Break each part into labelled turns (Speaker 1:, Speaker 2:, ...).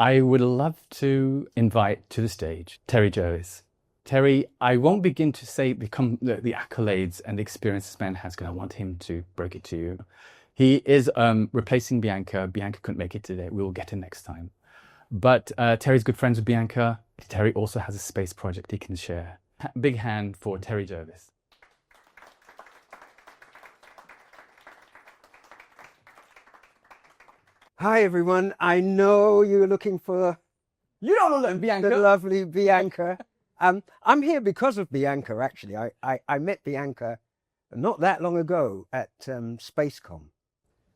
Speaker 1: I would love to invite to the stage Terry Jervis. Terry, I won't begin to say become the accolades and the experience this man has, because I want him to break it to you. He is replacing Bianca. Bianca couldn't make it today. We will get him next time. But Terry's good friends with Bianca. Terry also has a space project he can share. Big hand for Terry Jervis.
Speaker 2: Hi, everyone. I know you're looking for
Speaker 1: You don't know Bianca.
Speaker 2: the lovely Bianca. I'm here because of Bianca, actually. I met Bianca not that long ago at Spacecom.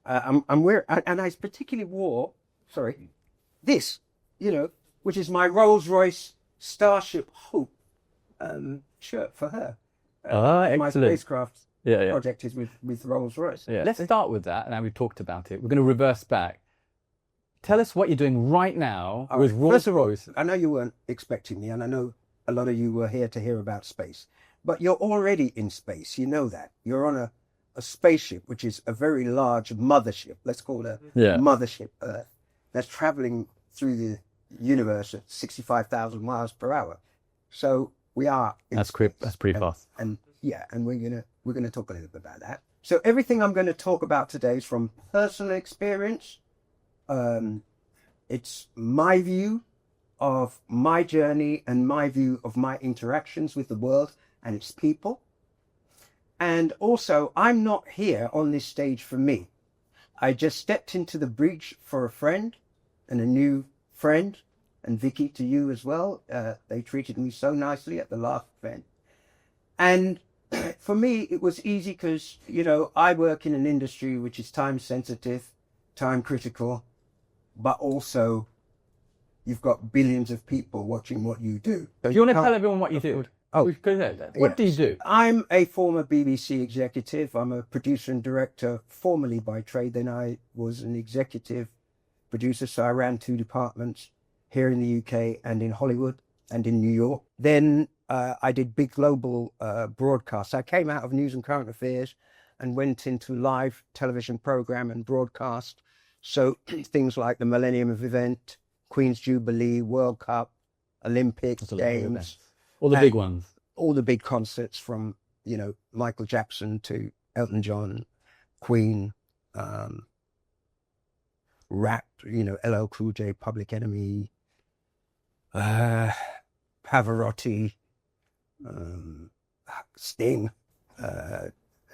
Speaker 2: And I particularly wore, this, which is my Rolls-Royce Starship Hope shirt for her.
Speaker 1: Excellent.
Speaker 2: My spacecraft
Speaker 1: Yeah.
Speaker 2: project is with Rolls-Royce.
Speaker 1: Yeah. Let's start with that. Now we've talked about it. We're going to reverse back. Tell us what you're doing right now with Rolls-Royce.
Speaker 2: I know you weren't expecting me, and I know a lot of you were here to hear about space, but you're already in space. You know that. You're on a spaceship, which is a very large mothership. Let's call it a mothership Earth, that's traveling through the universe at 65,000 miles per hour. So we are in
Speaker 1: That's
Speaker 2: space.
Speaker 1: That's pretty fast.
Speaker 2: And we're gonna talk a little bit about that. So everything I'm going to talk about today is from personal experience. It's my view of my journey and my view of my interactions with the world and its people. And also, I'm not here on this stage for me. I just stepped into the breach for a friend and a new friend, and Vicky, to you as well. They treated me so nicely at the last event. And for me, it was easy because, I work in an industry which is time sensitive, time critical, but also you've got billions of people watching what you do. So
Speaker 1: Do you want to tell everyone what you do?
Speaker 2: Oh,
Speaker 1: go ahead. What do you do?
Speaker 2: I'm a former BBC executive. I'm a producer and director, formerly by trade. Then I was an executive producer, so I ran 2 departments here in the UK and in Hollywood and in New York. Then I did big global broadcasts. I came out of news and current affairs and went into live television program and broadcast. So things like the Millennium Event, Queen's Jubilee, World Cup, Olympics, Games.
Speaker 1: All the big ones.
Speaker 2: All the big concerts from, Michael Jackson to Elton John, Queen, rap, LL Cool J, Public Enemy, Pavarotti, Sting.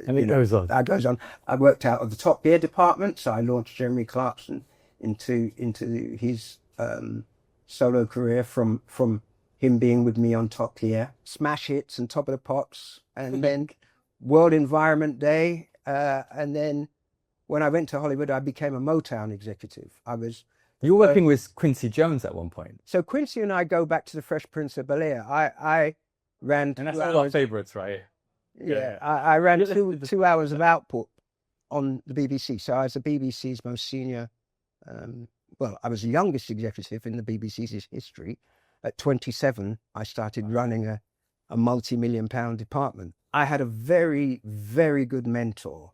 Speaker 1: And it goes on.
Speaker 2: That goes on. I worked out of the Top Gear department, so I launched Jeremy Clarkson into his solo career from him being with me on Top Gear, smash hits and Top of the Pops, and then World Environment Day, and then when I went to Hollywood, I became a Motown executive.
Speaker 1: You were working with Quincy Jones at one point.
Speaker 2: So Quincy and I go back to the Fresh Prince of Bel-Air. I ran,
Speaker 1: and that's one of our favorites, right?
Speaker 2: Yeah, I ran 2 hours of output on the BBC. So I was the BBC's most senior, I was the youngest executive in the BBC's history. At 27, I started running a multi-million-pound department. I had a very, very good mentor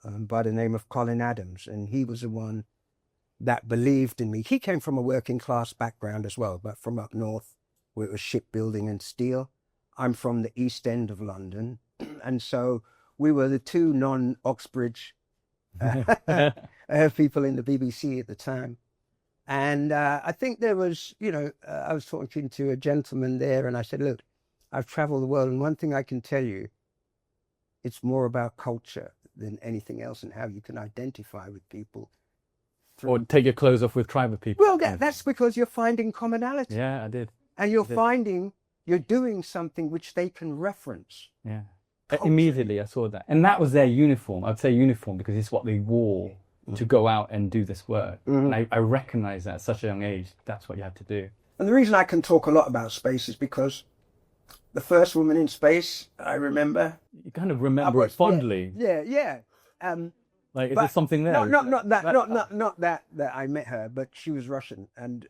Speaker 2: by the name of Colin Adams, and he was the one that believed in me. He came from a working class background as well, but from up north where it was shipbuilding and steel. I'm from the East End of London. And so we were the 2 non-Oxbridge people in the BBC at the time. And I think there was, I was talking to a gentleman there and I said, look, I've traveled the world, and one thing I can tell you, it's more about culture than anything else and how you can identify with people.
Speaker 1: Or take your clothes off with tribal people.
Speaker 2: Well, that's because you're finding commonality.
Speaker 1: Yeah, I did.
Speaker 2: And you're doing something which they can reference.
Speaker 1: Yeah. Immediately I saw that. And that was their uniform. I'd say uniform because it's what they wore to go out and do this work. And I recognized that at such a young age. That's what you have to do.
Speaker 2: And the reason I can talk a lot about space is because the first woman in space, I remember.
Speaker 1: You kind of remember it fondly.
Speaker 2: Yeah.
Speaker 1: Is there something there?
Speaker 2: Not that I met her, but she was Russian. And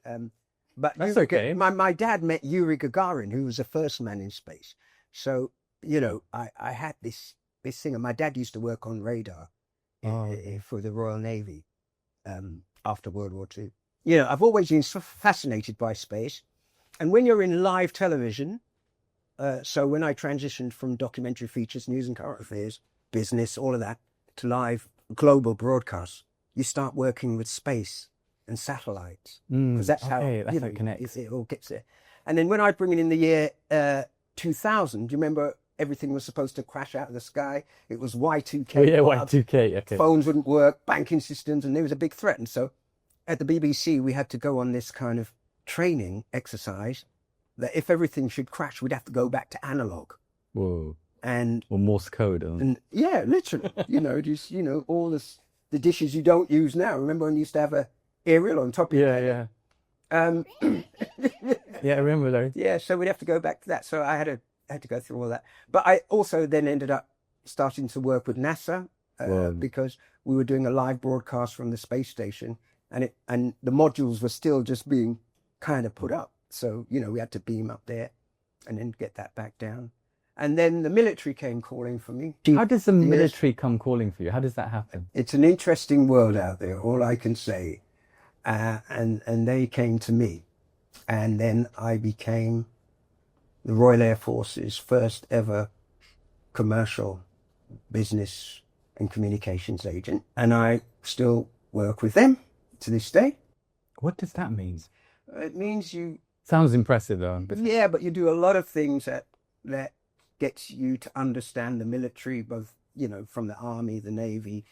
Speaker 2: but
Speaker 1: that's okay.
Speaker 2: My dad met Yuri Gagarin, who was the first man in space. So, I had this thing, and my dad used to work on radar for the Royal Navy after World War II. I've always been so fascinated by space. And when you're in live television, so when I transitioned from documentary features, news and current affairs, business, all of that, to live global broadcasts, you start working with space and satellites, because that's how
Speaker 1: it connects.
Speaker 2: it all gets there. And then when I bring it in the year 2000, do you remember everything was supposed to crash out of the sky? It was Y2K.
Speaker 1: Oh, yeah, Y2K. Okay.
Speaker 2: Phones wouldn't work, banking systems, and there was a big threat. And so at the BBC, we had to go on this kind of training exercise that if everything should crash, we'd have to go back to analog.
Speaker 1: Whoa.
Speaker 2: And
Speaker 1: or Morse code.
Speaker 2: And yeah, literally, just, all this, the dishes you don't use now. Remember when you used to have a aerial on top of
Speaker 1: Yeah. Yeah, I remember those.
Speaker 2: Yeah, so we'd have to go back to that. So I had to go through all that. But I also then ended up starting to work with NASA because we were doing a live broadcast from the space station, and the modules were still just being kind of put up. So, we had to beam up there and then get that back down. And then the military came calling for me.
Speaker 1: How does the military come calling for you? How does that happen?
Speaker 2: It's an interesting world out there, all I can say. And they came to me. And then I became the Royal Air Force's first ever commercial business and communications agent. And I still work with them to this day.
Speaker 1: What does that mean?
Speaker 2: It means you...
Speaker 1: Sounds impressive, though.
Speaker 2: Yeah, but you do a lot of things that gets you to understand the military, both, from the Army, the Navy,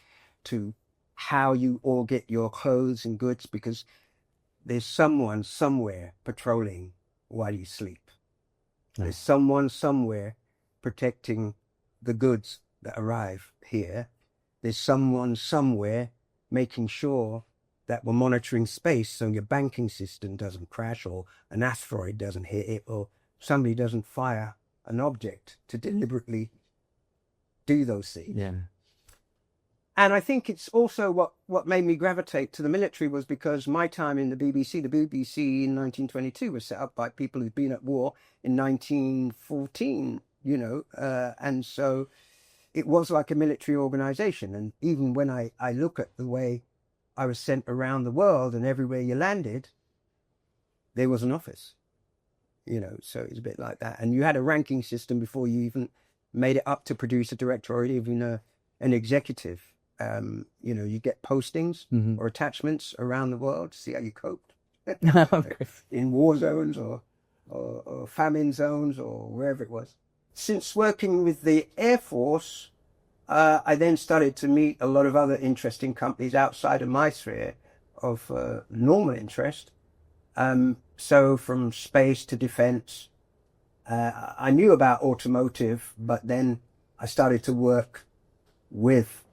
Speaker 2: to how you all get your clothes and goods, because there's someone somewhere patrolling while you sleep. There's someone somewhere protecting the goods that arrive here. There's someone somewhere making sure that we're monitoring space so your banking system doesn't crash, or an asteroid doesn't hit it, or somebody doesn't fire an object to deliberately do those things.
Speaker 1: Yeah.
Speaker 2: And I think it's also what made me gravitate to the military was because my time in the BBC in 1922 was set up by people who'd been at war in 1914, and so it was like a military organization. And even when I look at the way I was sent around the world, and everywhere you landed, there was an office, so it was a bit like that. And you had a ranking system before you even made it up to producer, director, or even an executive. You get postings or attachments around the world to see how you coped in war zones or famine zones or wherever it was. Since working with the Air Force, I then started to meet a lot of other interesting companies outside of my sphere of normal interest. So from space to defense, I knew about automotive, but then I started to work with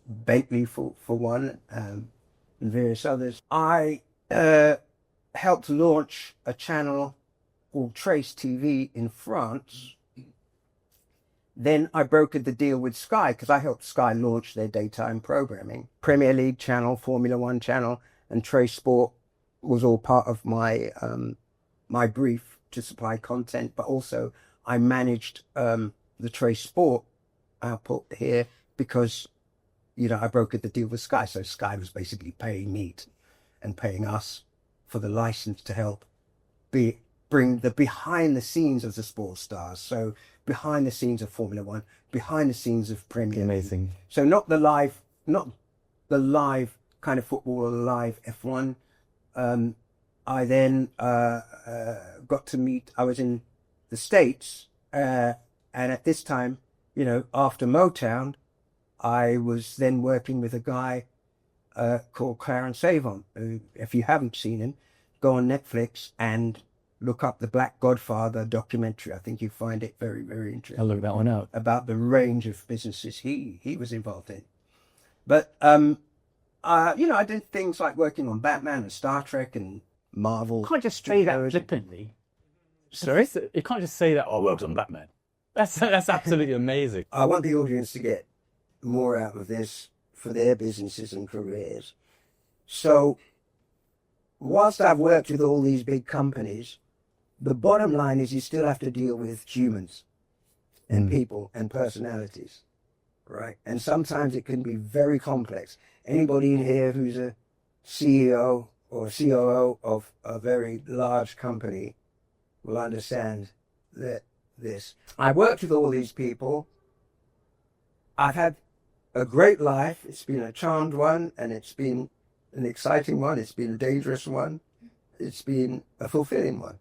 Speaker 2: Bentley for one, and various others. I helped launch a channel called Trace TV in France. Then I brokered the deal with Sky, because I helped Sky launch their daytime programming. Premier League channel, Formula One channel, and Trace Sport was all part of my my brief to supply content, but also I managed the Trace Sport output here because, I brokered the deal with Sky. So Sky was basically paying me and paying us for the license to help bring the behind the scenes of the sports stars. So behind the scenes of Formula One, behind the scenes of Premier League.
Speaker 1: Amazing.
Speaker 2: So not the live kind of football or the live F1. I then got to meet, I was in the States, and at this time, after Motown, I was then working with a guy called Clarence Avon, who, if you haven't seen him, go on Netflix and look up the Black Godfather documentary. I think you find it very, very interesting.
Speaker 1: I'll look that one up.
Speaker 2: About the range of businesses he was involved in. But, I did things like working on Batman and Star Trek and Marvel.
Speaker 1: You can't just say that flippantly.
Speaker 2: Sorry?
Speaker 1: You can't just say that, I worked on Batman. That's absolutely amazing.
Speaker 2: I want the audience to get more out of this for their businesses and careers. So, whilst I've worked with all these big companies, the bottom line is you still have to deal with humans and people and personalities, right? And sometimes it can be very complex. Anybody in here who's a CEO or COO of a very large company will understand that I worked with all these people. I've had a great life. It's been a charmed one, and it's been an exciting one. It's been a dangerous one. It's been a fulfilling one.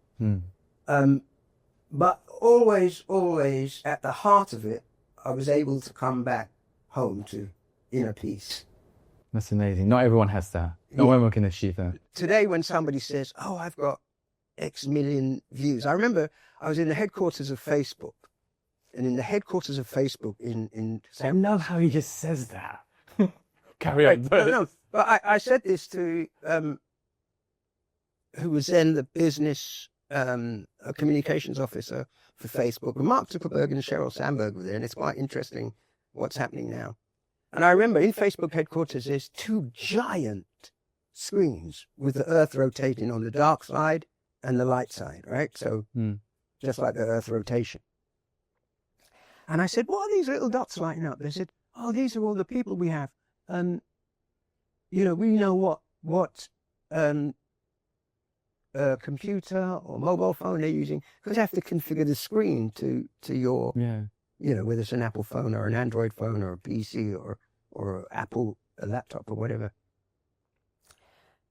Speaker 2: But always, always at the heart of it, I was able to come back home to inner peace.
Speaker 1: That's amazing. Not everyone has that. Not everyone can achieve that.
Speaker 2: Today, when somebody says, "Oh, I've got X million views," I remember I was in the headquarters of Facebook, and in the headquarters of Facebook in
Speaker 1: I love how he just says that. Carry on.
Speaker 2: No, but I said this to who was then the business communications officer for Facebook, and Mark Zuckerberg and Sheryl Sandberg were there, and it's quite interesting what's happening now. And I remember in Facebook headquarters, there's two giant screens with the Earth rotating on the dark side and the light side, right? So just like the Earth rotation. And I said, "What are these little dots lighting up?" They said, "Oh, these are all the people we have. We know what computer or mobile phone they're using, because they have to configure the screen to your, whether it's an Apple phone or an Android phone or a PC or Apple a laptop or whatever."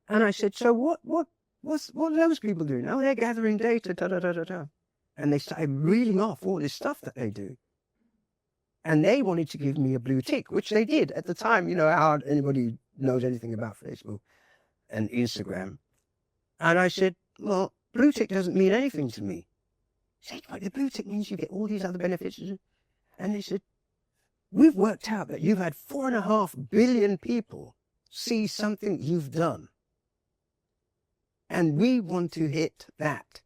Speaker 2: And I said, "So what are those people doing? Oh, they're gathering data, da da da da da." And they started reeling off all this stuff that they do. And they wanted to give me a blue tick, which they did at the time. You know how anybody knows anything about Facebook and Instagram. And I said, "Well, blue tick doesn't mean anything to me." He said, "But the blue tick means you get all these other benefits." And they said, "We've worked out that you've had 4.5 billion people see something you've done. And we want to hit that."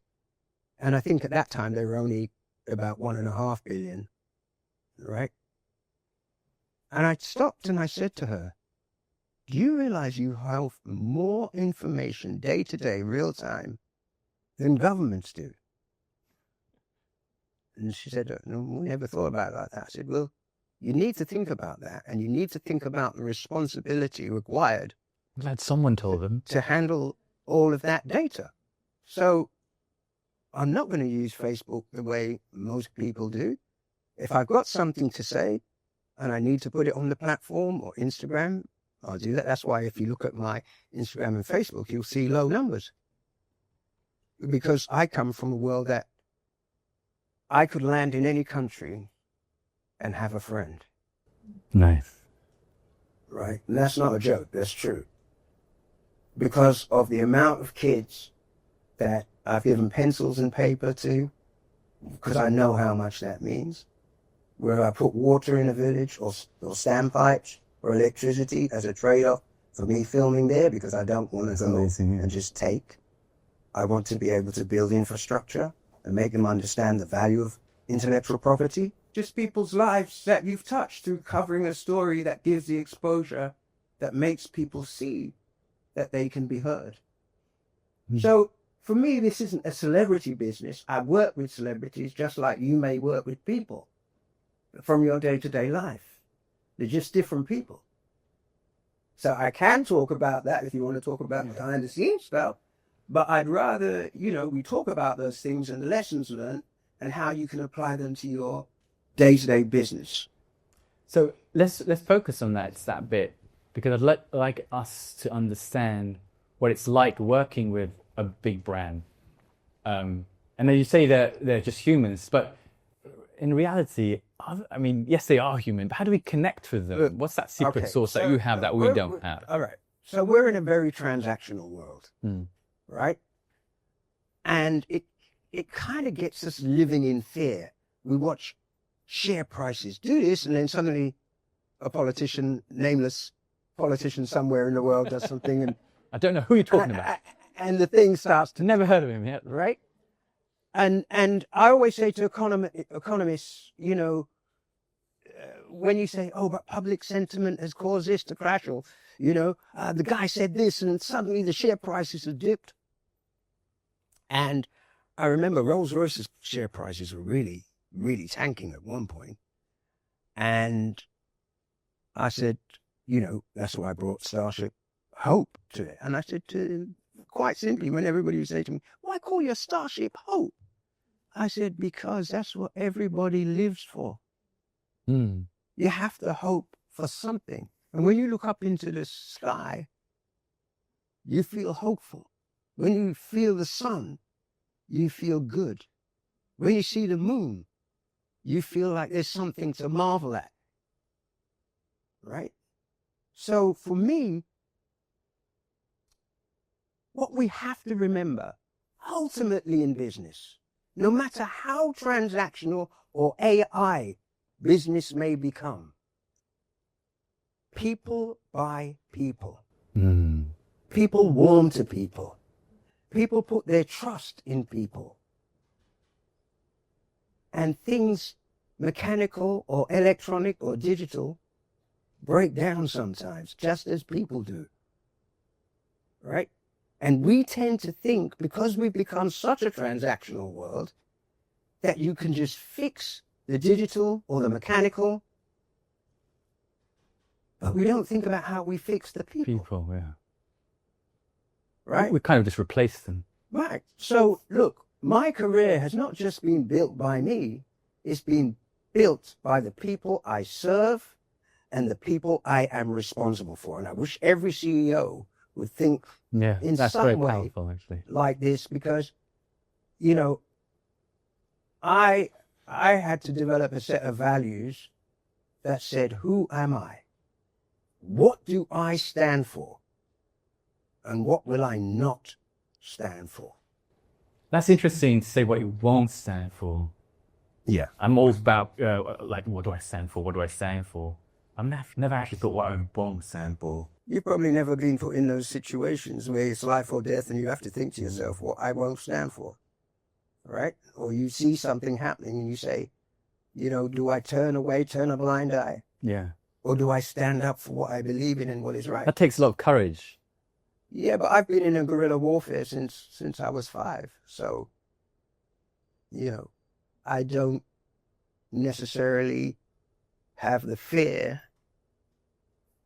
Speaker 2: And I think at that time they were only about 1.5 billion, right? And I stopped and I said to her, "Do you realize you have more information day to day, real time, than governments do?" And she said, "No, we never thought about it like that." I said, "Well, you need to think about that, and you need to think about the responsibility required."
Speaker 1: I'm glad someone told them
Speaker 2: to handle all of that data. So I'm not going to use Facebook the way most people do. If I've got something to say and I need to put it on the platform or Instagram, I'll do that. That's why if you look at my Instagram and Facebook, you'll see low numbers. Because I come from a world that I could land in any country and have a friend.
Speaker 1: Nice.
Speaker 2: Right? And that's not a joke. That's true. Because of the amount of kids that I've given pencils and paper to, because I know how much that means. Where I put water in a village or standpipes or electricity as a trade-off for me filming there, because I don't want to go and just take. I want to be able to build infrastructure and make them understand the value of intellectual property. Just people's lives that you've touched through covering a story that gives the exposure that makes people see that they can be heard. So for me, this isn't a celebrity business. I work with celebrities just like you may work with people from your day-to-day life. They're just different people. So I can talk about that if you want to talk about behind-the-scenes stuff, but I'd rather, we talk about those things and the lessons learned and how you can apply them to your day-to-day business.
Speaker 1: So let's focus on that bit, because I'd like us to understand what it's like working with a big brand. And then you say they're just humans, but in reality, I mean, yes, they are human, but how do we connect with them? What's that secret sauce that you have that we don't have?
Speaker 2: All right. So we're in a very transactional world, right? And it kind of gets us living in fear. We watch share prices do this, and then suddenly a politician, nameless politician somewhere in the world, does something, and
Speaker 1: I don't know who you're talking about.
Speaker 2: And the thing starts to...
Speaker 1: Never heard of him yet.
Speaker 2: Right? And I always say to economists, when you say, "Oh, but public sentiment has caused this to crash," or, the guy said this, and suddenly the share prices have dipped. And I remember Rolls-Royce's share prices were really, really tanking at one point. And I said, that's why I brought Starship hope to it. And I said to him, quite simply, when everybody would say to me, why call your starship hope? I said, because that's what everybody lives for.
Speaker 1: Mm.
Speaker 2: You have to hope for something. And when you look up into the sky, you feel hopeful. When you feel the sun, you feel good. When you see the moon, you feel like there's something to marvel at. Right? So for me, what we have to remember, ultimately in business, no matter how transactional or AI business may become, people buy people.
Speaker 1: Mm.
Speaker 2: People warm to people. People put their trust in people. And things, mechanical or electronic or digital, break down sometimes, just as people do. Right? And we tend to think, because we've become such a transactional world, that you can just fix the digital or the mechanical, but we don't think about how we fix the people.
Speaker 1: People, yeah.
Speaker 2: Right?
Speaker 1: We kind of just replace them.
Speaker 2: Right. So, look, my career has not just been built by me, it's been built by the people I serve and the people I am responsible for. And I wish every CEO would think in
Speaker 1: that's
Speaker 2: some
Speaker 1: very
Speaker 2: way
Speaker 1: powerful, actually.
Speaker 2: like this, because, you know, I had to develop a set of values that said, who am I? What do I stand for? And what will I not stand for?
Speaker 1: That's interesting to say what you won't stand for.
Speaker 2: Yeah.
Speaker 1: I'm all about, like, what do I stand for? What do I stand for? I've never actually thought what I won't stand for.
Speaker 2: You've probably never been put in those situations where it's life or death and you have to think to yourself, what I won't stand for. Right? Or you see something happening and you say, you know, do I turn away, turn a blind eye?
Speaker 1: Yeah.
Speaker 2: Or do I stand up for what I believe in and what is right?
Speaker 1: That takes a lot of courage.
Speaker 2: Yeah, but I've been in a guerrilla warfare since I was 5. So, you know, I don't necessarily have the fear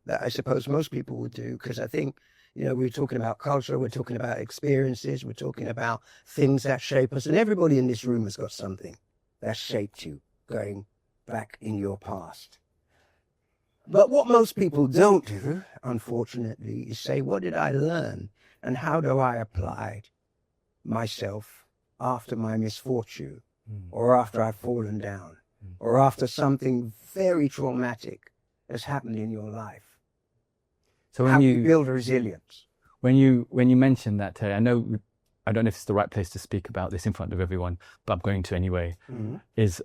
Speaker 2: that I suppose most people would do, because I think, you know, we're talking about culture, we're talking about experiences, we're talking about things that shape us, and everybody in this room has got something that shaped you going back in your past. But what most people don't do, unfortunately, is say, what did I learn and how do I apply myself after my misfortune or after I've fallen down or after something very traumatic has happened in your life?
Speaker 1: So when
Speaker 2: how
Speaker 1: you
Speaker 2: do you build resilience?
Speaker 1: When you mentioned that, Terry, I don't know if it's the right place to speak about this in front of everyone, but I'm going to anyway.
Speaker 2: Mm-hmm.
Speaker 1: Is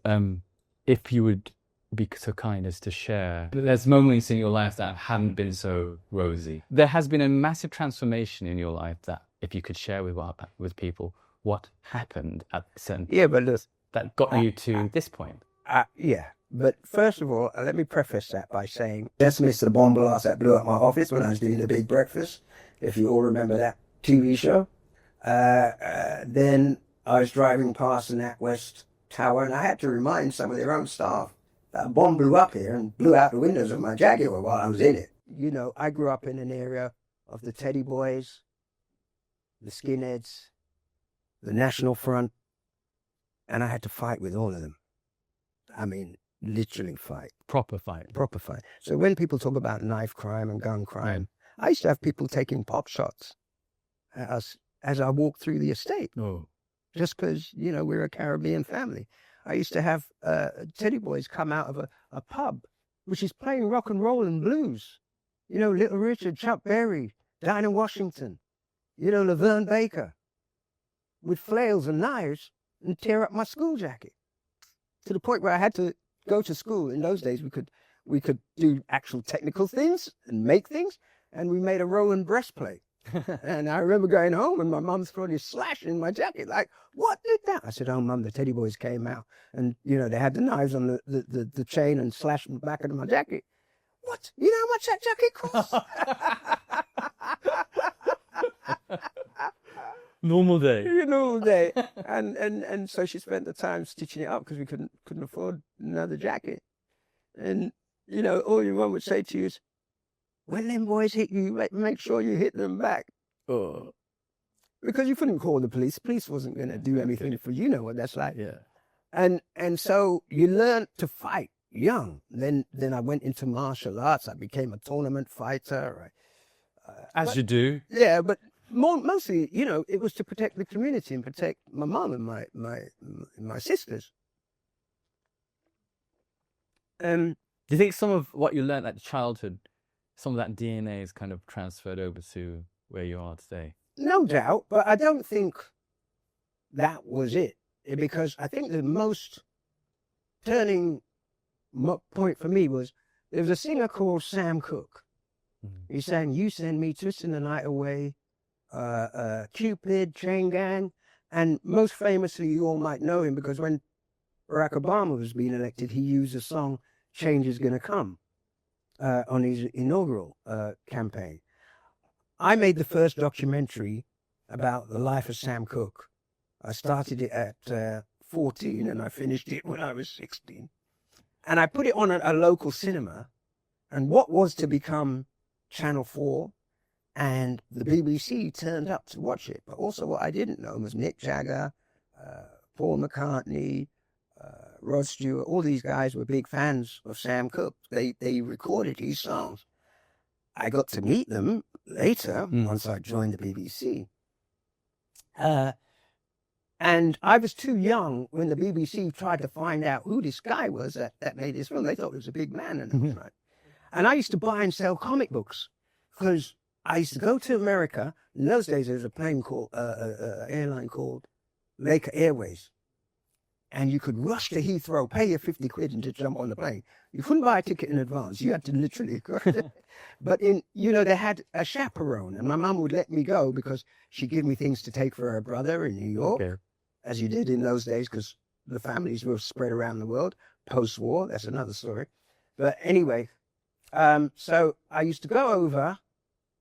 Speaker 1: if you would be so kind as to share. There's moments in your life that haven't been so rosy. There has been a massive transformation in your life that, if you could share with people, what happened at certain
Speaker 2: but look,
Speaker 1: that got you to this point.
Speaker 2: Yeah, but first of all, let me preface that by saying, just missed the bomb blast that blew up my office when I was doing the Big Breakfast, if you all remember that TV show. Then I was driving past the NatWest Tower, and I had to remind some of their own staff that a bomb blew up here and blew out the windows of my Jaguar while I was in it. You know, I grew up in an area of the Teddy Boys, the Skinheads, the National Front, and I had to fight with all of them. I mean, literally fight.
Speaker 1: Proper fight.
Speaker 2: Proper fight. So when people talk about knife crime and gun crime, I used to have people taking pot shots at us as I walked through the estate.
Speaker 1: Oh.
Speaker 2: Just because, you know, we're a Caribbean family. I used to have Teddy Boys come out of a pub, which is playing rock and roll and blues. You know, Little Richard, Chuck Berry, Dinah Washington, you know, Laverne Baker, with flails and knives, and tear up my school jacket. To the point where I had to go to school. In those days, we could do actual technical things and make things, and we made a Rowan breastplate. And I remember going home and my mum's probably slashing my jacket, like, what did that? I said, oh, Mum, the Teddy Boys came out, and, you know, they had the knives on the chain and slashed the back of my jacket. What? You know how much that jacket costs?
Speaker 1: Normal day.
Speaker 2: Normal day. And so she spent the time stitching it up because we couldn't afford another jacket. And, you know, all your mum would say to you is, when them boys hit you, make sure you hit them back. Oh. Because you couldn't call the police. The police wasn't going to do anything for you. Know what that's like.
Speaker 1: Yeah.
Speaker 2: And so you learn to fight young. Then I went into martial arts. I became a tournament fighter.
Speaker 1: As you do.
Speaker 2: Yeah, but mostly, you know, it was to protect the community and protect my mom and my sisters.
Speaker 1: Do you think some of what you learned at childhood, some of that DNA is kind of transferred over to where you are today?
Speaker 2: No doubt, but I don't think that was it. Because I think the most turning point for me was there was a singer called Sam Cooke. Mm-hmm. He sang "You Send Me Twisting the Night Away," Cupid, Chain Gang, and most famously, you all might know him because when Barack Obama was being elected, he used the song "Change Is Gonna Come" on his inaugural campaign. I made the first documentary about the life of Sam Cooke. I started it at 14 and I finished it when I was 16. And I put it on a local cinema, and what was to become Channel 4 and the BBC turned up to watch it. But also what I didn't know was Mick Jagger, Paul McCartney, Rod Stewart, all these guys were big fans of Sam Cooke. They recorded his songs. I got to meet them later once I joined the BBC. And I was too young when the BBC tried to find out who this guy was that made this film. They thought it was a big man. And I used to buy and sell comic books because I used to go to America. In those days, there was a plane called, airline called Laker Airways. And you could rush to Heathrow, pay your 50 quid and to jump on the plane. You couldn't buy a ticket in advance. You had to literally go. But they had a chaperone, and my mum would let me go because she'd give me things to take for her brother in New York, as you did in those days, because the families were spread around the world post-war. That's another story. But anyway, so I used to go over,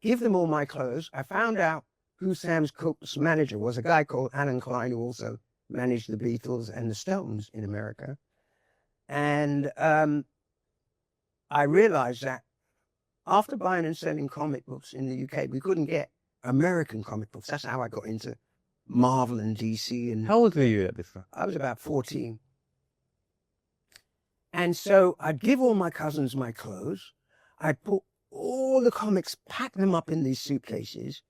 Speaker 2: give them all my clothes. I found out who Sam Cooke's manager was, a guy called Alan Klein, who also managed the Beatles and the Stones in America. And I realized that after buying and selling comic books in the UK, we couldn't get American comic books. That's how I got into Marvel and DC. And
Speaker 1: how old were you at this time?
Speaker 2: I was about 14. And so I'd give all my cousins my clothes. I'd put all the comics, pack them up in these suitcases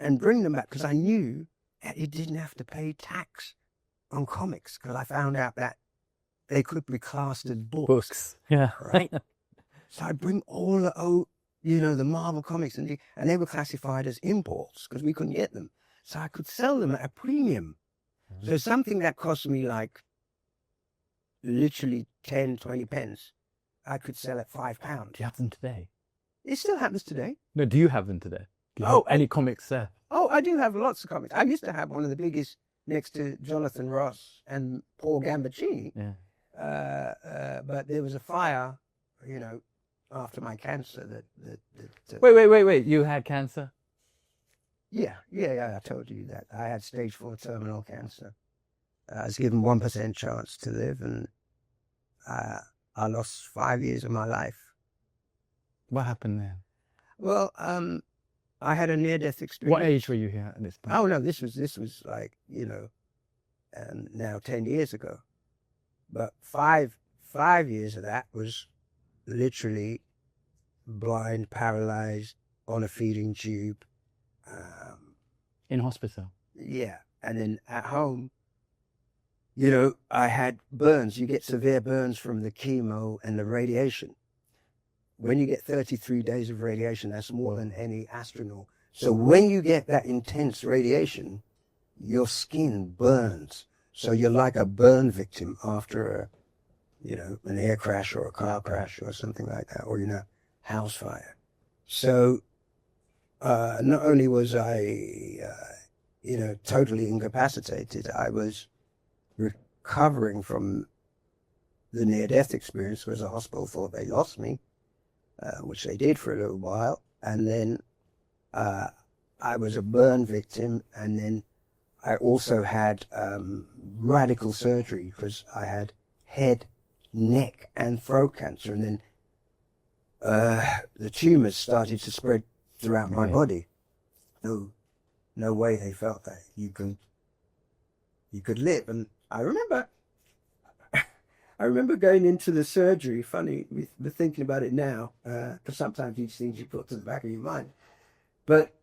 Speaker 2: and bring them back because I knew that you didn't have to pay tax on comics because I found out that they could be classed as books.
Speaker 1: Yeah.
Speaker 2: Right? So I'd bring all the Marvel comics and they were classified as imports because we couldn't get them. So I could sell them at a premium. So something that cost me like literally 10, 20 pence, I could sell at £5.
Speaker 1: Do you have them today?
Speaker 2: It still happens today.
Speaker 1: No, do you have them today? Do you have any comics there?
Speaker 2: Oh, I do have lots of comics. I used to have one of the biggest next to Jonathan Ross and Paul Gambaccini.
Speaker 1: Yeah.
Speaker 2: But there was a fire, after my cancer that
Speaker 1: Wait. You had cancer?
Speaker 2: Yeah, I told you that. I had stage 4 terminal cancer. I was given 1% chance to live, and I lost 5 years of my life.
Speaker 1: What happened then?
Speaker 2: Well, I had a near-death experience.
Speaker 1: What age were you here at this point?
Speaker 2: Oh, no, this was like, now 10 years ago. But five years of that was literally blind, paralyzed, on a feeding tube.
Speaker 1: In hospital?
Speaker 2: Yeah. And then at home, I had burns. You get severe burns from the chemo and the radiation. When you get 33 days of radiation, that's more than any astronaut. So when you get that intense radiation, your skin burns. So you're like a burn victim after an air crash or a car crash or something like that, or, house fire. So not only was I, totally incapacitated, I was recovering from the near-death experience, because the hospital thought they lost me, which they did for a little while. And then I was a burn victim, and then I also had radical surgery because I had head, neck, and throat cancer. And then the tumors started to spread throughout my body. No way they felt that you could live. And I remember going into the surgery. Funny, we're thinking about it now, because sometimes these things you put to the back of your mind. But,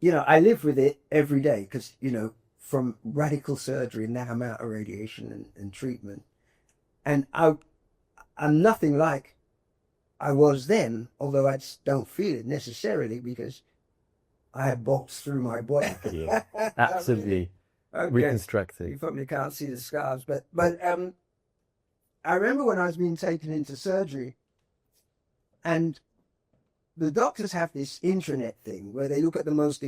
Speaker 2: I live with it every day because, from radical surgery, now I'm out of radiation and treatment. And I'm nothing like I was then, although I don't feel it necessarily because I had bolts through my body.
Speaker 1: Yeah, absolutely. Okay. Reconstructed.
Speaker 2: You probably can't see the scars, but I remember when I was being taken into surgery, and the doctors have this intranet thing where they look at the most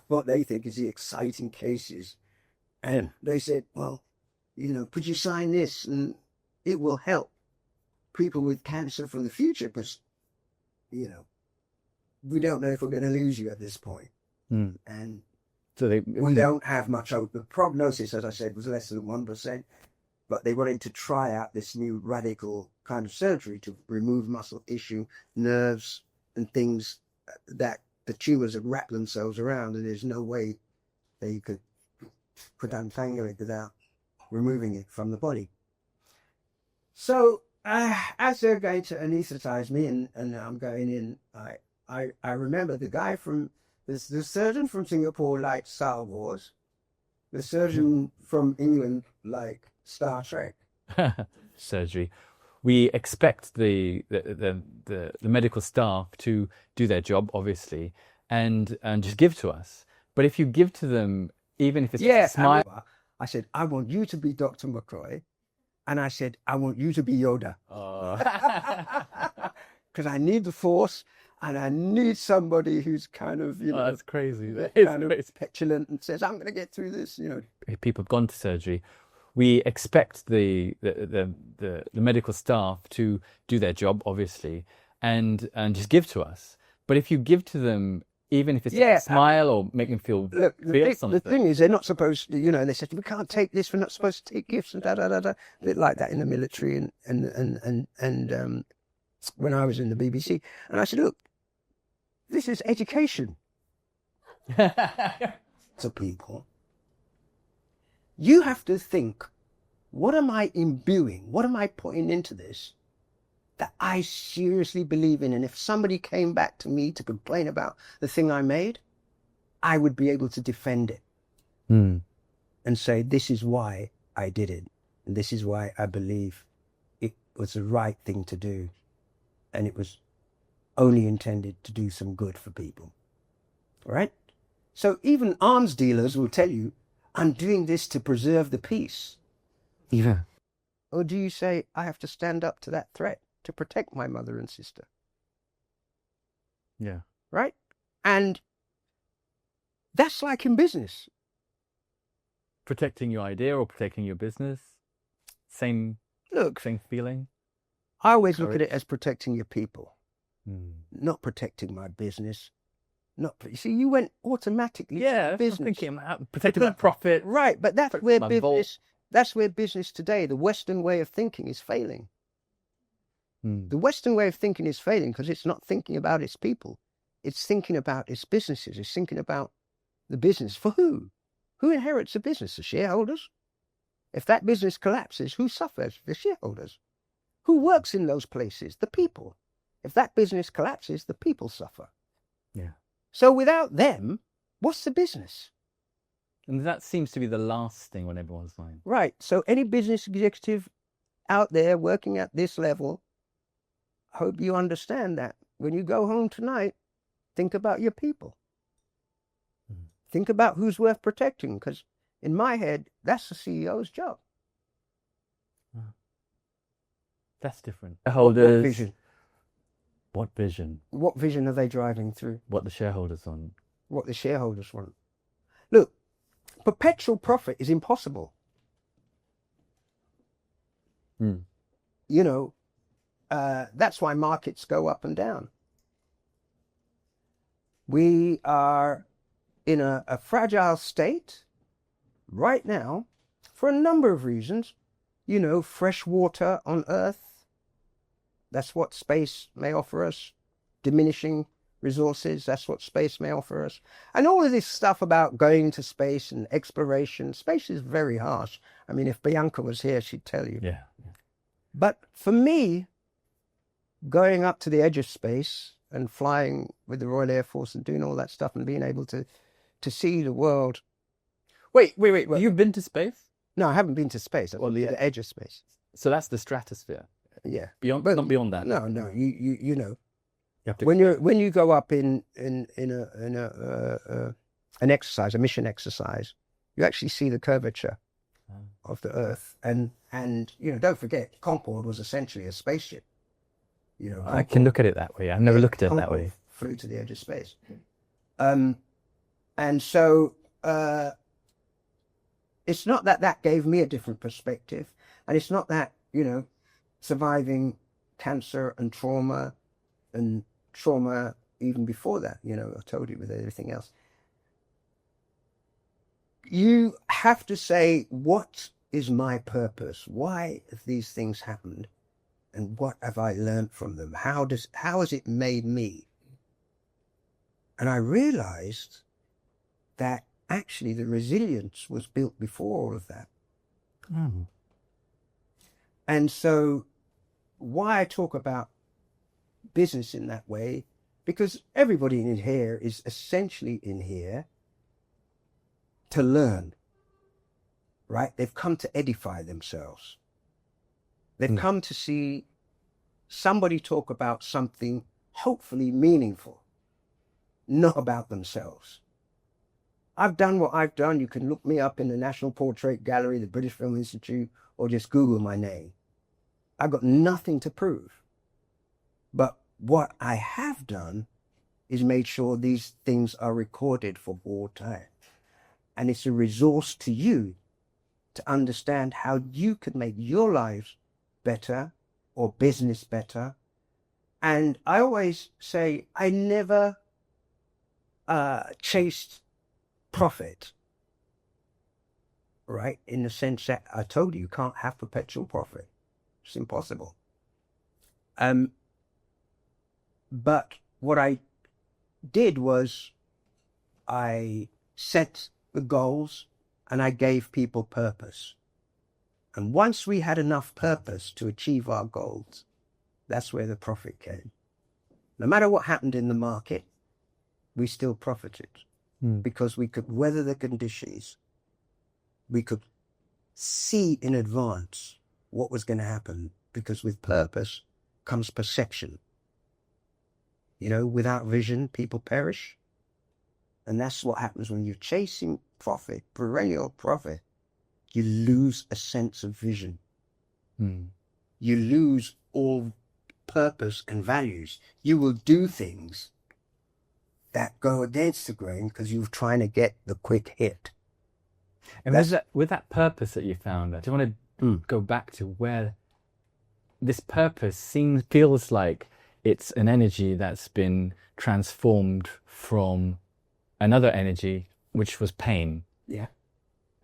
Speaker 2: what they think is the exciting cases, and they said, well, could you sign this and it will help people with cancer for the future because, we don't know if we're going to lose you at this point. And so we don't have much hope. The prognosis, as I said, was less than 1%, but they wanted to try out this new radical kind of surgery to remove muscle tissue, nerves, and things that the tumors have wrapped themselves around, and there's no way they could untangle it without removing it from the body. So as they're going to anesthetize me and I'm going in, I remember the guy the surgeon from Singapore liked Star Wars. The surgeon from England liked Star Trek.
Speaker 1: Surgery. We expect the medical staff to do their job, obviously, and just give to us. But if you give to them, even if it's a smile,
Speaker 2: I said, I want you to be Dr. McCoy, and I said, I want you to be Yoda, because I need the Force. And I need somebody who's kind of,
Speaker 1: that's crazy.
Speaker 2: Kind of petulant and says, I'm going to get through this,
Speaker 1: People have gone to surgery. We expect the medical staff to do their job, obviously, and just give to us. But if you give to them, even if it's a smile or make them feel something.
Speaker 2: The thing is, they're not supposed to, they said, we can't take this, we're not supposed to take gifts and da-da-da-da. A bit like that in the military and when I was in the BBC. And I said, look, this is education to people. You have to think, what am I imbuing? What am I putting into this that I seriously believe in? And if somebody came back to me to complain about the thing I made, I would be able to defend it and say, this is why I did it. And this is why I believe it was the right thing to do. And it was only intended to do some good for people. All right? So even arms dealers will tell you, I'm doing this to preserve the peace.
Speaker 1: Yeah.
Speaker 2: Or do you say, I have to stand up to that threat to protect my mother and sister?
Speaker 1: Yeah.
Speaker 2: Right? And that's like in business.
Speaker 1: Protecting your idea or protecting your business? Same feeling?
Speaker 2: I always look at it as protecting your people. Not protecting my business. You see, you went automatically to business.
Speaker 1: I'm thinking protecting my profit.
Speaker 2: Right, but that's where business today, the Western way of thinking, is failing. The Western way of thinking is failing because it's not thinking about its people. It's thinking about its businesses. It's thinking about the business. For who? Who inherits the business? The shareholders? If that business collapses, who suffers? The shareholders. Who works in those places? The people. If that business collapses, the people suffer.
Speaker 1: Yeah.
Speaker 2: So without them, what's the business?
Speaker 1: And that seems to be the last thing on everyone's mind.
Speaker 2: Right. So any business executive out there working at this level, I hope you understand that. When you go home tonight, think about your people. Think about who's worth protecting, because in my head, that's the CEO's job.
Speaker 1: That's different.
Speaker 2: Shareholders. What vision?
Speaker 1: What vision?
Speaker 2: What vision are they driving through?
Speaker 1: What the shareholders want.
Speaker 2: What the shareholders want. Look, perpetual profit is impossible. That's why markets go up and down. We are in a fragile state right now for a number of reasons. Fresh water on Earth That's what space may offer us. Diminishing resources, that's what space may offer us. And all of this stuff about going to space and exploration, space is very harsh. I mean, if Bianca was here, she'd tell you.
Speaker 1: Yeah.
Speaker 2: But for me, going up to the edge of space and flying with the Royal Air Force and doing all that stuff and being able to see the world. Wait.
Speaker 1: You've been to space?
Speaker 2: No, I haven't been to space. I've been to the edge of space.
Speaker 1: So that's the stratosphere.
Speaker 2: Yeah.
Speaker 1: Beyond,
Speaker 2: But
Speaker 1: not beyond that.
Speaker 2: No, you know.
Speaker 1: You have to,
Speaker 2: When you go up in an exercise, a mission exercise, you actually see the curvature of the Earth, and don't forget, Concorde was essentially a spaceship.
Speaker 1: I can look at it that way. I've never looked at it that way.
Speaker 2: Flew to the edge of space, and so it's not that gave me a different perspective, and it's not that surviving cancer and trauma even before that, I told you with everything else. You have to say, what is my purpose? Why have these things happened? And what have I learned from them? How has it made me? And I realized that actually the resilience was built before all of that.
Speaker 1: Mm.
Speaker 2: And so why I talk about business in that way, because everybody in here is essentially in here to learn, right? They've come to edify themselves. They've come to see somebody talk about something hopefully meaningful, not about themselves. I've done what I've done. You can look me up in the National Portrait Gallery, the British Film Institute, or just Google my name. I've got nothing to prove. But what I have done is made sure these things are recorded for all time. And it's a resource to you to understand how you can make your lives better or business better. And I always say, I never chased profit, right? In the sense that I told you can't have perpetual profit. It's impossible. But what I did was I set the goals and I gave people purpose. And once we had enough purpose to achieve our goals, that's where the profit came. No matter what happened in the market, we still profited because we could weather the conditions. We could see in advance what was going to happen, because with purpose comes perception. Without vision, people perish. And that's what happens when you're chasing profit, perennial profit. You lose a sense of vision. You lose all purpose and values. You will do things that go against the grain because you're trying to get the quick hit.
Speaker 1: And with that purpose that you found, I just want to go back to where this purpose feels like it's an energy that's been transformed from another energy, which was pain.
Speaker 2: Yeah.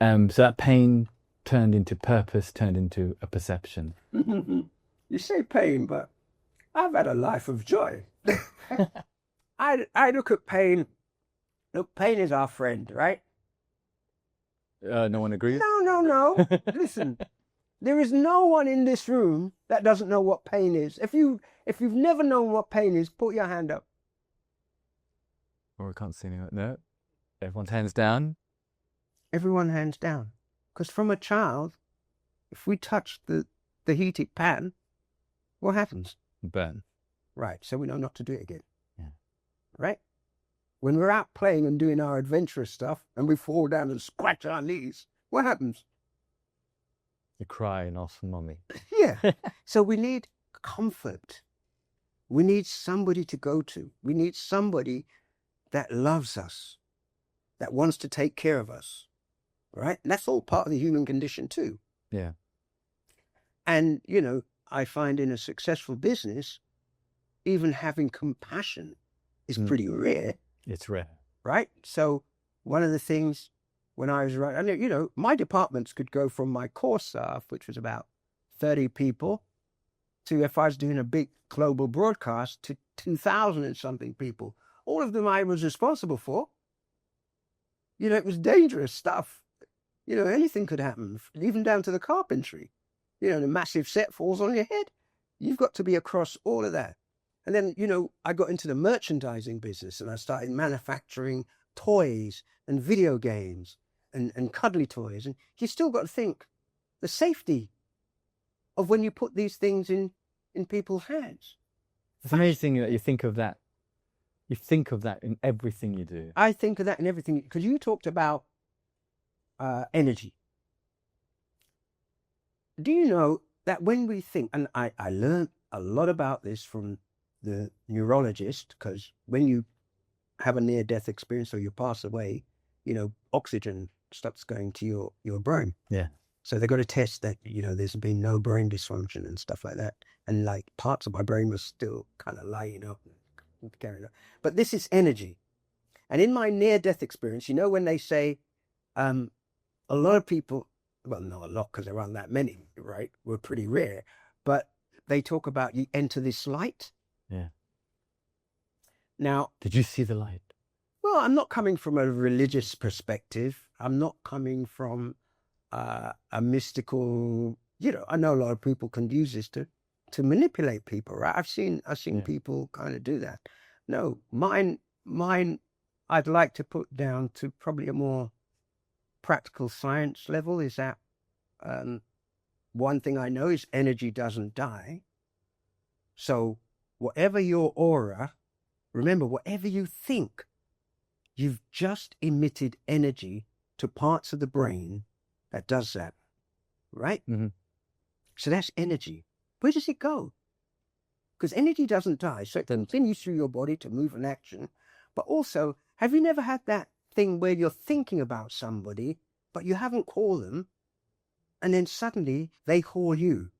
Speaker 1: So that pain turned into purpose, turned into a perception.
Speaker 2: You say pain, but I've had a life of joy. I look at pain. Look, pain is our friend, right?
Speaker 1: No one agrees?
Speaker 2: No. Listen, there is no one in this room that doesn't know what pain is. If you've never known what pain is, put your hand up.
Speaker 1: Or I can't see anyone. No. Everyone's hands down.
Speaker 2: Everyone hands down. Because from a child, if we touch the heated pan, what happens?
Speaker 1: Burn.
Speaker 2: Right. So we know not to do it again.
Speaker 1: Yeah.
Speaker 2: Right? When we're out playing and doing our adventurous stuff and we fall down and scratch our knees, what happens?
Speaker 1: You cry and ask for mommy.
Speaker 2: Yeah. So we need comfort. We need somebody to go to. We need somebody that loves us, that wants to take care of us. Right? And that's all part of the human condition too.
Speaker 1: Yeah.
Speaker 2: And, I find in a successful business, even having compassion is pretty rare.
Speaker 1: It's rare.
Speaker 2: Right? So one of the things when I was running, my departments could go from my core staff, which was about 30 people, to if I was doing a big global broadcast to 2,000 and something people. All of them I was responsible for. You know, it was dangerous stuff. You know, anything could happen, even down to the carpentry. You know, the massive set falls on your head. You've got to be across all of that. And then, you know, I got into the merchandising business and I started manufacturing toys and video games and cuddly toys. And you still got to think the safety of when you put these things in people's hands.
Speaker 1: It's amazing that you think of that. You think of that in everything you do.
Speaker 2: I think of that in everything, because you talked about energy. Do you know that when we think, and I learned a lot about this from the neurologist, because when you have a near-death experience or you pass away, you know, oxygen starts going to your brain.
Speaker 1: Yeah.
Speaker 2: So they've got to test that, you know, there's been no brain dysfunction and stuff like that. And like parts of my brain was still kind of lighting up and carrying on. But this is energy. And in my near-death experience, you know, when they say a lot of people, well, not a lot because there aren't that many, right? We're pretty rare. But they talk about you enter this light.
Speaker 1: Yeah.
Speaker 2: Now,
Speaker 1: did you see the light?
Speaker 2: Well, I'm not coming from a religious perspective. I'm not coming from a mystical, you know, I know a lot of people can use this to manipulate people, right? I've seen people kind of do that. No, mine, I'd like to put down to probably a more practical science level is that one thing I know is energy doesn't die. So whatever your aura, remember, whatever you think, you've just emitted energy to parts of the brain that does that, right?
Speaker 1: Mm-hmm.
Speaker 2: So that's energy. Where does it go? Because energy doesn't die. So it continues through your body to move an action. But also, have you never had that thing where you're thinking about somebody, but you haven't called them, and then suddenly they call you,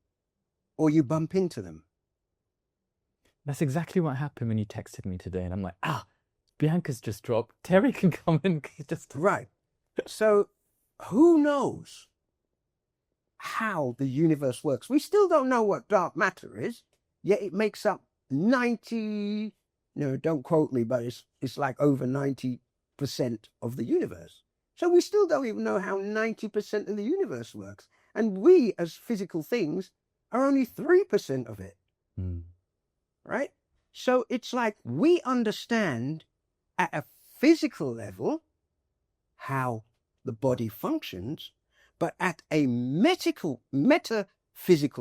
Speaker 2: or you bump into them?
Speaker 1: That's exactly what happened when you texted me today. And I'm like, Bianca's just dropped. Terry can come in. Just
Speaker 2: right. So who knows how the universe works? We still don't know what dark matter is, yet it makes up 90, no, don't quote me, but it's like over 90% of the universe. So we still don't even know how 90% of the universe works. And we, as physical things, are only 3% of it.
Speaker 1: Mm.
Speaker 2: Right? So it's like we understand at a physical level how the body functions, but at a metaphysical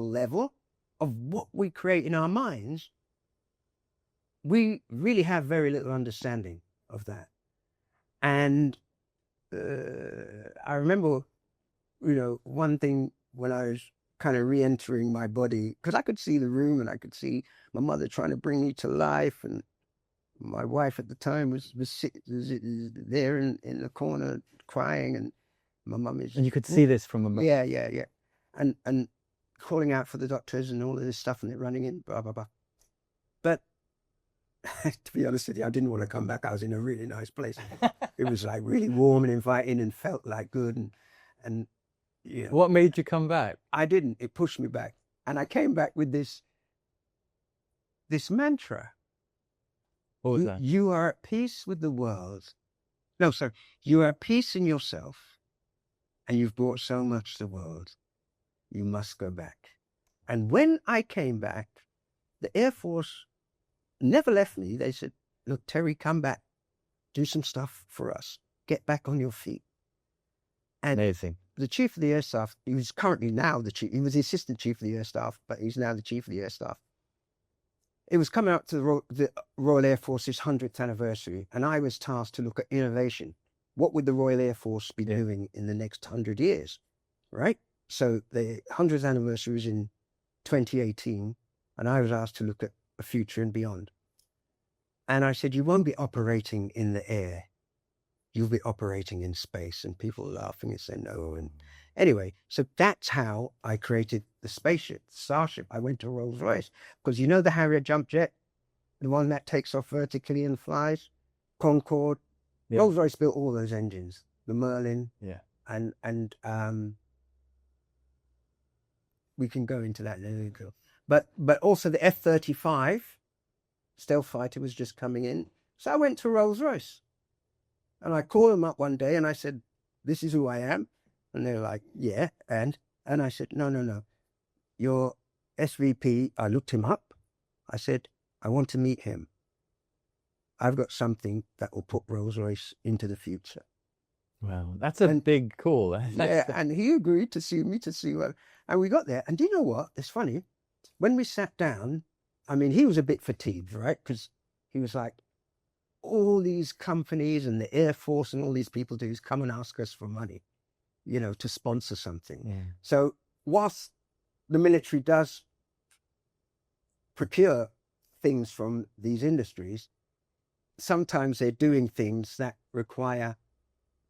Speaker 2: level of what we create in our minds, we really have very little understanding of that. And I remember, you know, one thing when I was kind of re-entering my body, because I could see the room and I could see my mother trying to bring me to life, and my wife at the time was there in the corner crying, and my mum is...
Speaker 1: And you could see this from a...
Speaker 2: Yeah. And calling out for the doctors and all of this stuff and it running in, blah, blah, blah. But to be honest with you, I didn't want to come back. I was in a really nice place. It was like really warm and inviting and felt like good. And you know,
Speaker 1: what made you come back?
Speaker 2: I didn't. It pushed me back. And I came back with this mantra.
Speaker 1: What was that?
Speaker 2: You are at peace with the world. No, sorry. You are at peace in yourself, and you've brought so much to the world. You must go back. And when I came back, the Air Force never left me. They said, look, Terry, come back. Do some stuff for us. Get back on your feet. And
Speaker 1: amazing.
Speaker 2: The Chief of the Air Staff, he was currently now the Chief, he was the Assistant Chief of the Air Staff, but he's now the Chief of the Air Staff. It was coming up to the Royal Air Force's 100th anniversary, and I was tasked to look at innovation. What would the Royal Air Force be doing in the next 100 years, right? So the 100th anniversary was in 2018, and I was asked to look at the future and beyond. And I said, you won't be operating in the air. You'll be operating in space. And people were laughing and saying no. And anyway, so that's how I created the spaceship, the Starship. I went to Rolls-Royce because you know the Harrier jump jet, the one that takes off vertically and flies, Concorde. Yeah. Rolls-Royce built all those engines, the Merlin.
Speaker 1: Yeah.
Speaker 2: And we can go into that later. but also the F-35 stealth fighter was just coming in. So I went to Rolls-Royce and I called them up one day and I said, this is who I am. And they're like, yeah. And I said, no. Your SVP, I looked him up. I said, I want to meet him. I've got something that will put Rolls-Royce into the future.
Speaker 1: Wow, that's a big call.
Speaker 2: Yeah, and he agreed to see me and we got there. And do you know what? It's funny. When we sat down, I mean, he was a bit fatigued, right? Because he was like, all these companies and the Air Force and all these people do is come and ask us for money, to sponsor something.
Speaker 1: Yeah.
Speaker 2: So whilst the military does procure things from these industries, sometimes they're doing things that require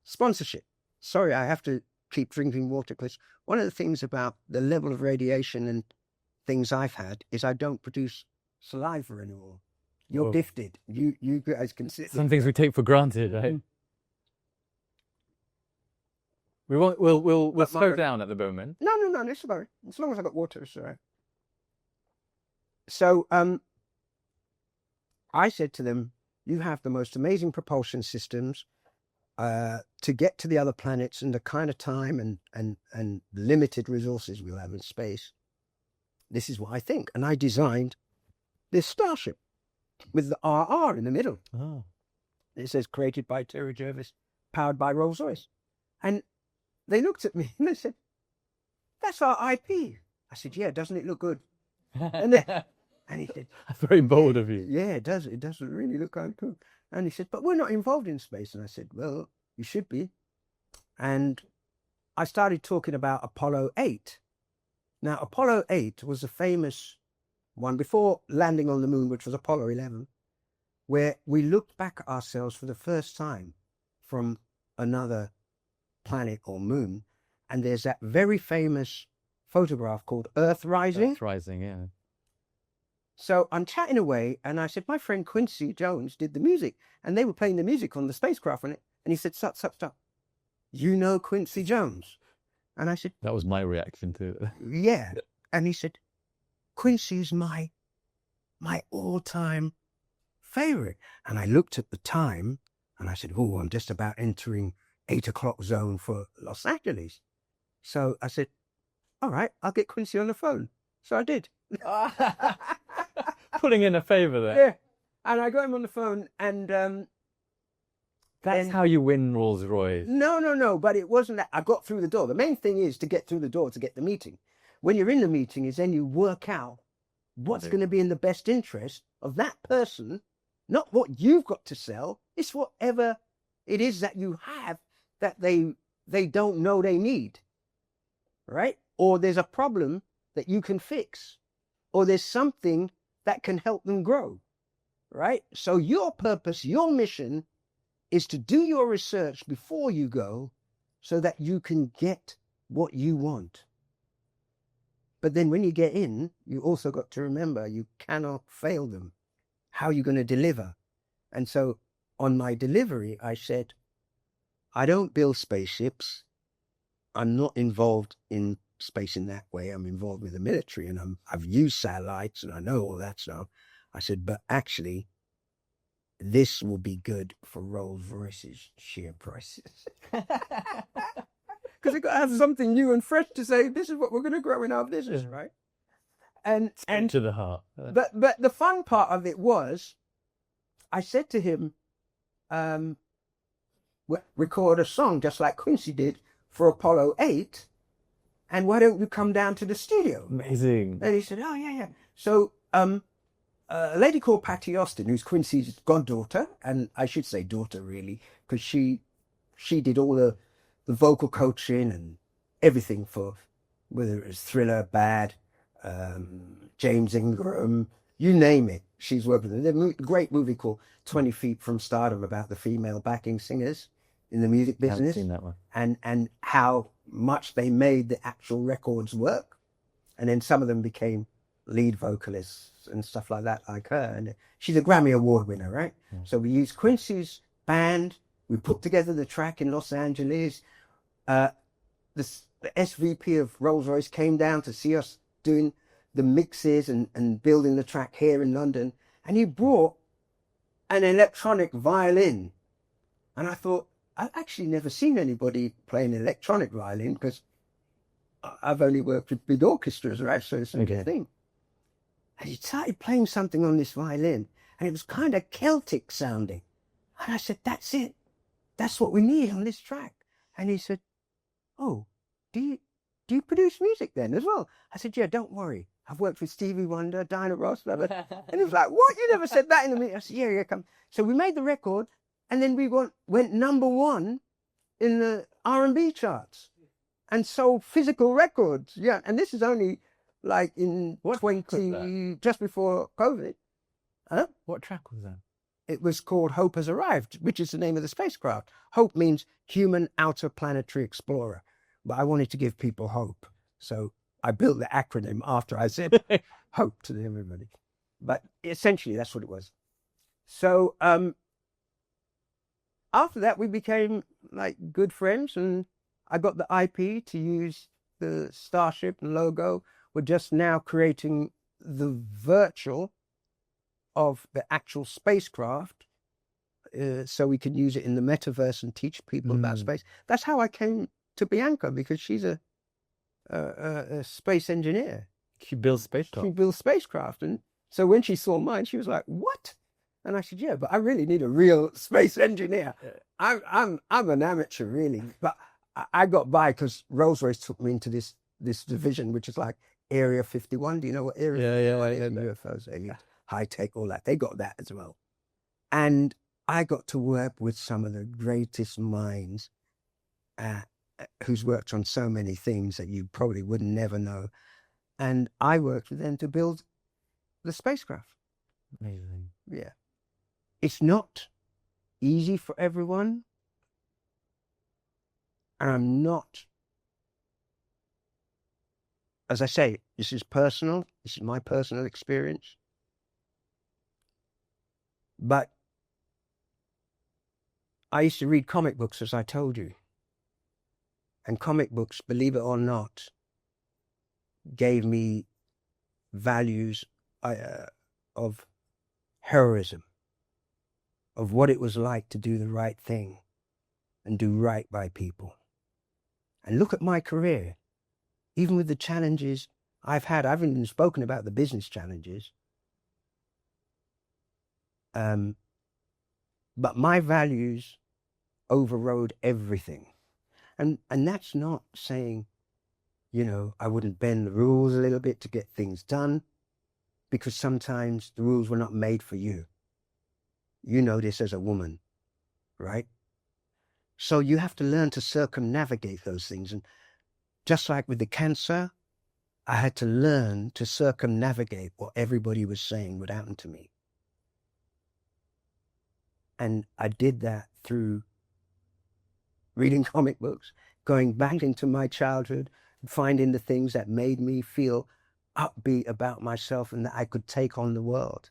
Speaker 2: sponsorship. Sorry, I have to keep drinking water because one of the things about the level of radiation and things I've had is I don't produce saliva anymore. You're gifted. You guys can sit.
Speaker 1: Some things we take for granted, right? We won't. We'll slow down at the moment.
Speaker 2: No. It's all right. As long as I got water, it's all right. So I said to them, "You have the most amazing propulsion systems to get to the other planets, and the kind of time and limited resources we'll have in space. This is what I think." And I designed this starship with the RR in the middle.
Speaker 1: Oh.
Speaker 2: It says created by Terry Jervis, powered by Rolls-Royce. And they looked at me and they said, that's our IP. I said, yeah, doesn't it look good? And he said,
Speaker 1: that's very bold of you.
Speaker 2: Yeah, it does. It doesn't really look like good. And he said, but we're not involved in space. And I said, well, you should be. And I started talking about Apollo 8. Now, Apollo 8 was a famous one before landing on the moon, which was Apollo 11, where we looked back at ourselves for the first time from another planet or moon. And there's that very famous photograph called Earth Rising.
Speaker 1: Earth Rising, yeah.
Speaker 2: So I'm chatting away and I said, my friend Quincy Jones did the music and they were playing the music on the spacecraft on it. And he said, stop. You know Quincy Jones? And I said,
Speaker 1: that was my reaction to it.
Speaker 2: Yeah. And he said, Quincy is my all-time favorite. And I looked at the time and I said, oh, I'm just about entering 8 o'clock zone for Los Angeles. So I said, all right, I'll get Quincy on the phone. So I did.
Speaker 1: Putting in a favor there.
Speaker 2: Yeah. And I got him on the phone and...
Speaker 1: That's how you win Rolls-Royce.
Speaker 2: No. But it wasn't that. I got through the door. The main thing is to get through the door to get the meeting. When you're in the meeting is then you work out what's going to be in the best interest of that person, not what you've got to sell. It's whatever it is that you have that they don't know they need, right? Or there's a problem that you can fix, or there's something that can help them grow, right? So your purpose, your mission is to do your research before you go so that you can get what you want. But then when you get in, you also got to remember you cannot fail them. How are you going to deliver? And so on my delivery, I said, I don't build spaceships. I'm not involved in space in that way. I'm involved with the military and I've used satellites and I know all that stuff. I said, but actually, this will be good for Rolls-Royce's share prices. Because you've got to have something new and fresh to say, this is what we're going to grow in our business, right? And
Speaker 1: to the heart.
Speaker 2: But the fun part of it was, I said to him, record a song just like Quincy did for Apollo 8, and why don't you come down to the studio?
Speaker 1: Amazing.
Speaker 2: And he said, oh, yeah. So a lady called Patty Austin, who's Quincy's goddaughter, and I should say daughter really, because she did all the vocal coaching and everything for whether it was Thriller, Bad, James Ingram, you name it. She's worked with them. There's a great movie called 20 Feet from Stardom about the female backing singers in the music business.
Speaker 1: I haven't seen that one.
Speaker 2: And how much they made the actual records work. And then some of them became lead vocalists and stuff like that, like her. And she's a Grammy Award winner, right? Yeah. So we used Quincy's band. We put together the track in Los Angeles. The SVP of Rolls-Royce came down to see us doing the mixes and building the track here in London. And he brought an electronic violin. And I thought, I've actually never seen anybody play an electronic violin because I've only worked with big orchestras, right? So it's a good thing. And he started playing something on this violin, and it was kind of Celtic sounding. And I said, that's it. That's what we need on this track. And he said, oh, do you produce music then as well? I said, yeah, don't worry. I've worked with Stevie Wonder, Diana Ross, blah, blah. And he was like, what? You never said that in the meeting. I said, yeah, come. So we made the record, and then we went number one in the R&B charts and sold physical records. Yeah, and this is only like in just before COVID. Huh?
Speaker 1: What track was that?
Speaker 2: It was called Hope Has Arrived, which is the name of the spacecraft. Hope means Human Outer Planetary Explorer. But I wanted to give people hope. So I built the acronym after I said hope to everybody. But essentially, that's what it was. So after that, we became like good friends, and I got the IP to use the Starship logo. We're just now creating the virtual of the actual spacecraft so we can use it in the metaverse and teach people about space. That's how I came to Bianca, because she's a space engineer.
Speaker 1: She builds spacecraft.
Speaker 2: She builds spacecraft. And so when she saw mine, she was like, what? And I said, yeah, but I really need a real space engineer. I'm an amateur, really. But I got by because Rolls-Royce took me into this division, which is like Area 51. Do you know what Area 51 is? UFOs, aliens, high tech, all that. They got that as well. And I got to work with some of the greatest minds who's worked on so many things that you probably would never know. And I worked with them to build the spacecraft.
Speaker 1: Amazing.
Speaker 2: Yeah. It's not easy for everyone. And I'm not, as I say, this is personal. This is my personal experience. But I used to read comic books, as I told you. And comic books, believe it or not, gave me values of heroism, of what it was like to do the right thing and do right by people. And look at my career. Even with the challenges I've had, I haven't even spoken about the business challenges. But my values overrode everything. And that's not saying, you know, I wouldn't bend the rules a little bit to get things done, because sometimes the rules were not made for you. You know this as a woman, right? So you have to learn to circumnavigate those things. And just like with the cancer, I had to learn to circumnavigate what everybody was saying would happen to me. And I did that through reading comic books, going back into my childhood, finding the things that made me feel upbeat about myself and that I could take on the world.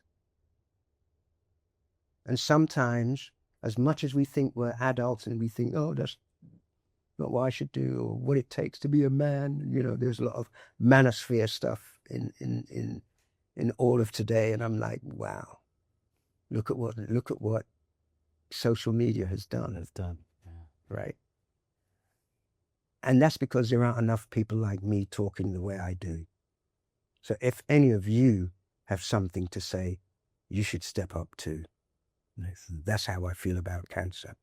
Speaker 2: And sometimes, as much as we think we're adults and we think, oh, that's not what I should do or what it takes to be a man, you know, there's a lot of manosphere stuff in all of today. And I'm like, wow, look at what social media has done. Right? And that's because there aren't enough people like me talking the way I do. So if any of you have something to say, you should step up too. That's how I feel about cancer.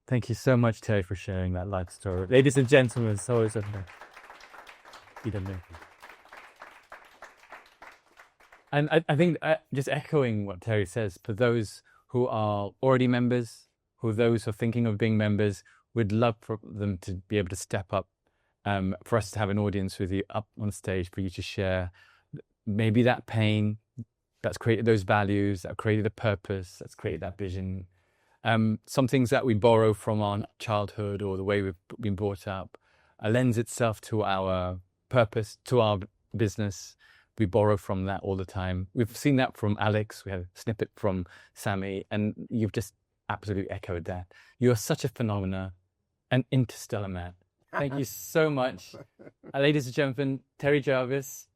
Speaker 1: Thank you so much, Terry, for sharing that life story. Ladies and gentlemen, so is it. And I think just echoing what Terry says, for those who are already members, those who are thinking of being members, we'd love for them to be able to step up, for us to have an audience with you up on stage, for you to share maybe that pain that's created those values, that created a purpose, that's created that vision. Some things that we borrow from our childhood or the way we've been brought up lends itself to our purpose, to our business. We borrow from that all the time. We've seen that from Alex. We had a snippet from Sammy, and you've just absolutely echoed that. You're such a phenomena, an interstellar man. Thank you so much. Ladies and gentlemen, Terry Jervis.